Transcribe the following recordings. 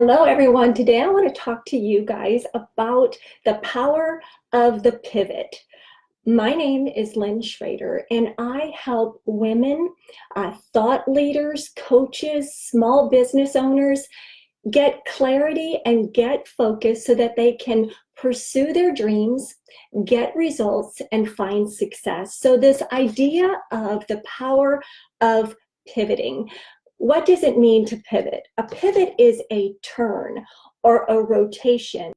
Hello, everyone. Today I want to talk to you guys about the power of the pivot. My name is Lynn Schroeder, and I help women, thought leaders, coaches, small business owners get clarity and get focus so that they can pursue their dreams, get results, and find success. So, this idea of the power of pivoting. What does it mean to pivot? A pivot is a turn or a rotation,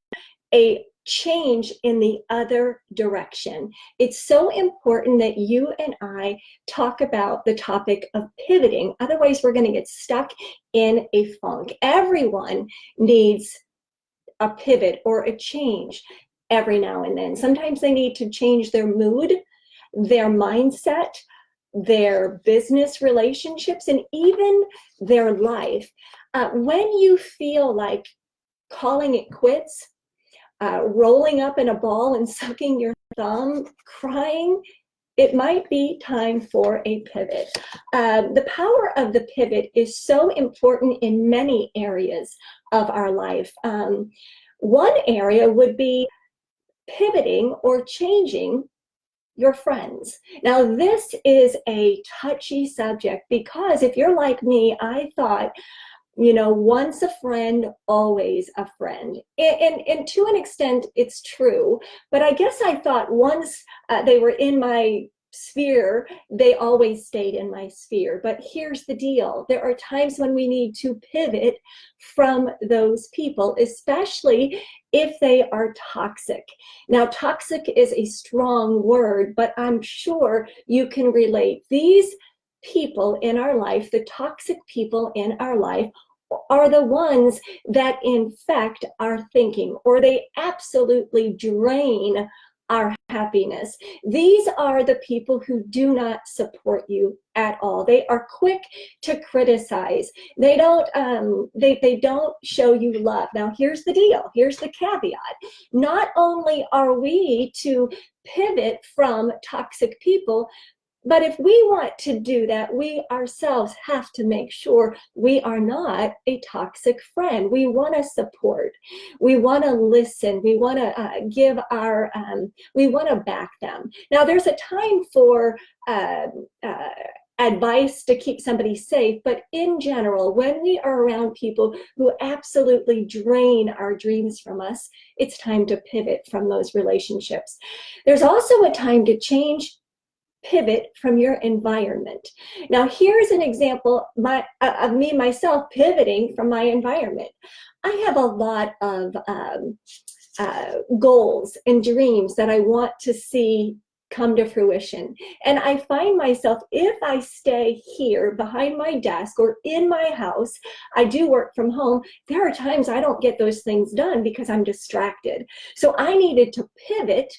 a change in the other direction. It's so important that you and I talk about the topic of pivoting. Otherwise, we're going to get stuck in a funk. Everyone needs a pivot or a change every now and then. Sometimes they need to change their mood, their mindset, their business relationships, and even their life. When you feel like calling it quits, rolling up in a ball and sucking your thumb, crying, it might be time for a pivot. The power of the pivot is so important in many areas of our life. One area would be pivoting or changing your friends. Now, this is a touchy subject because if you're like me, I thought, once a friend, always a friend. And to an extent, it's true. But I guess I thought once they were in my sphere, they always stayed in my sphere. But here's the deal. There are times when we need to pivot from those people, especially if they are toxic. Now, toxic is a strong word, but I'm sure you can relate. These people in our life, the toxic people in our life, are the ones that infect our thinking, or they absolutely drain our happiness. These are the people who do not support you at all. They are quick to criticize. They don't show you love. Now, here's the deal. Here's the caveat. Not only are we to pivot from toxic people, but if we want to do that, we ourselves have to make sure we are not a toxic friend. We want to support. We want to listen. We want to we want to back them. Now, there's a time for advice to keep somebody safe, but in general, when we are around people who absolutely drain our dreams from us, it's time to pivot from those relationships. There's also a time to pivot from your environment. Now, here's an example of me myself pivoting from my environment. I have a lot of goals and dreams that I want to see come to fruition. And I find myself, if I stay here behind my desk or in my house, I do work from home, there are times I don't get those things done because I'm distracted. So I needed to pivot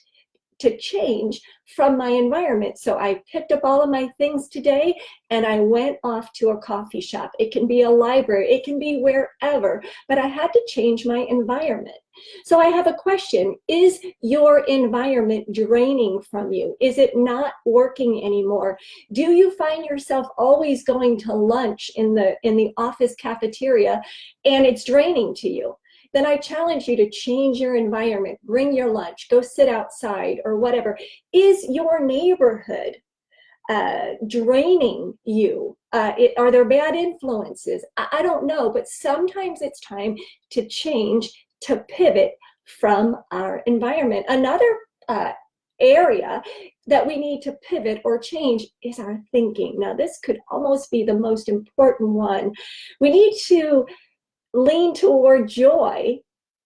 to change from my environment. So I picked up all of my things today and I went off to a coffee shop. It can be a library, it can be wherever, but I had to change my environment. So I have a question. Is your environment draining from you? Is it not working anymore? Do you find yourself always going to lunch in the office cafeteria and it's draining to you? Then I challenge you to change your environment, bring your lunch, go sit outside or whatever. Is your neighborhood draining you? Are there bad influences? I don't know, but sometimes it's time to change, to pivot from our environment. Another area that we need to pivot or change is our thinking. Now, this could almost be the most important one. We need to lean toward joy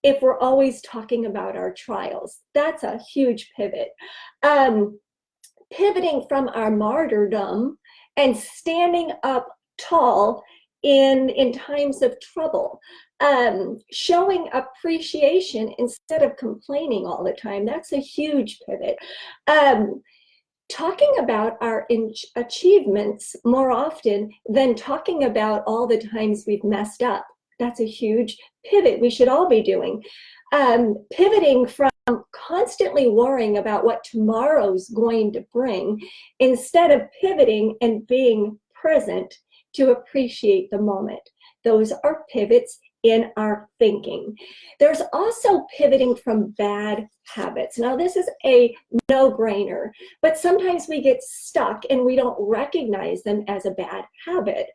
if we're always talking about our trials. That's a huge pivot. Pivoting from our martyrdom and standing up tall in times of trouble. Showing appreciation instead of complaining all the time. That's a huge pivot. Talking about our achievements more often than talking about all the times we've messed up. That's a huge pivot we should all be doing. Pivoting from constantly worrying about what tomorrow's going to bring, instead of pivoting and being present to appreciate the moment. Those are pivots in our thinking. There's also pivoting from bad habits. Now, this is a no-brainer, but sometimes we get stuck and we don't recognize them as a bad habit.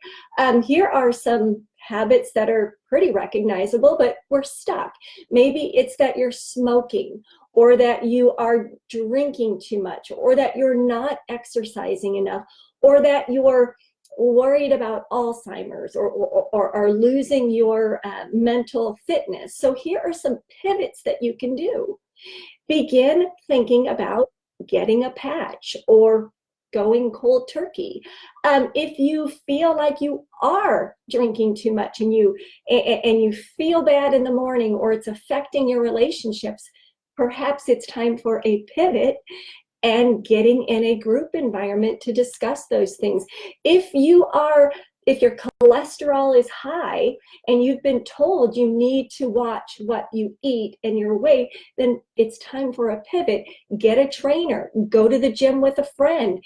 Here are some habits that are pretty recognizable, but we're stuck. Maybe it's that you're smoking, or that you are drinking too much, or that you're not exercising enough, or that you're worried about Alzheimer's, or are losing your mental fitness. So here are some pivots that you can do. Begin thinking about getting a patch or going cold turkey. If you feel like you are drinking too much and you feel bad in the morning, or it's affecting your relationships, perhaps it's time for a pivot and getting in a group environment to discuss those things. If your cholesterol is high and you've been told you need to watch what you eat and your weight, then it's time for a pivot. Get a trainer, go to the gym with a friend,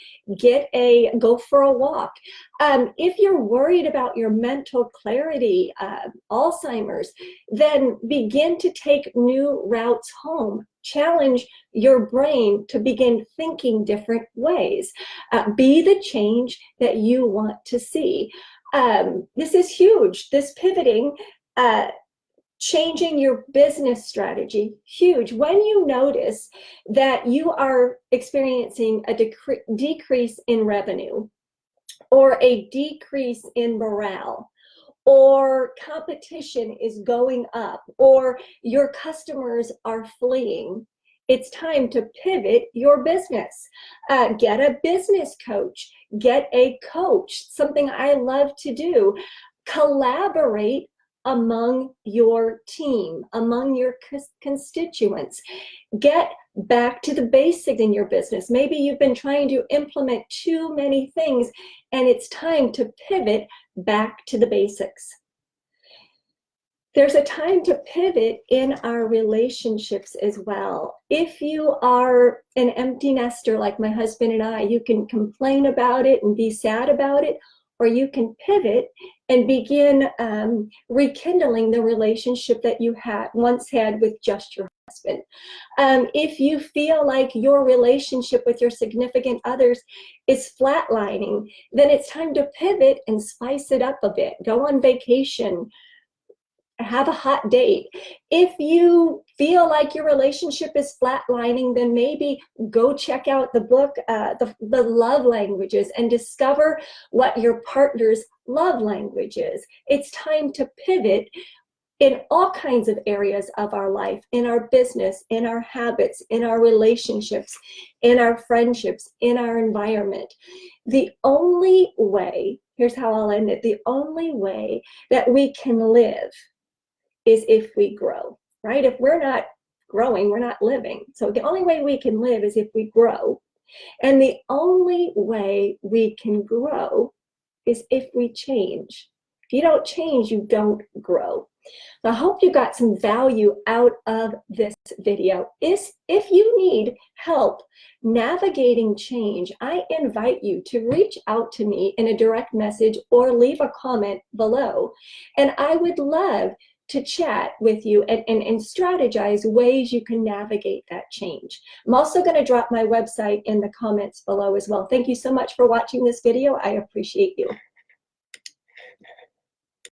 go for a walk. If you're worried about your mental clarity, Alzheimer's, then begin to take new routes home. Challenge your brain to begin thinking different ways. Be the change that you want to see. This is huge. This pivoting, changing your business strategy, huge. When you notice that you are experiencing a decrease in revenue, or a decrease in morale, or competition is going up, or your customers are fleeing, it's time to pivot your business. Get a business coach, get a coach, something I love to do. Collaborate among your team, among your constituents. Get back to the basics in your business. Maybe you've been trying to implement too many things, and it's time to pivot back to the basics. There's a time to pivot in our relationships as well. If you are an empty nester like my husband and I, you can complain about it and be sad about it, or you can pivot and begin rekindling the relationship that you once had with just your husband. If you feel like your relationship with your significant others is flatlining, then it's time to pivot and spice it up a bit. Go on vacation, have a hot date. If you feel like your relationship is flatlining, then maybe go check out the book, the Love Languages, and discover what your partner's love language is. It's time to pivot in all kinds of areas of our life, in our business, in our habits, in our relationships, in our friendships, in our environment. The only way, here's how I'll end it, the only way that we can live is if we grow, right? If we're not growing, we're not living. So the only way we can live is if we grow. And the only way we can grow is if we change. If you don't change, you don't grow. So I hope you got some value out of this video. If you need help navigating change, I invite you to reach out to me in a direct message or leave a comment below. And I would love to chat with you and strategize ways you can navigate that change. I'm also going to drop my website in the comments below as well. Thank you so much for watching this video. I appreciate you.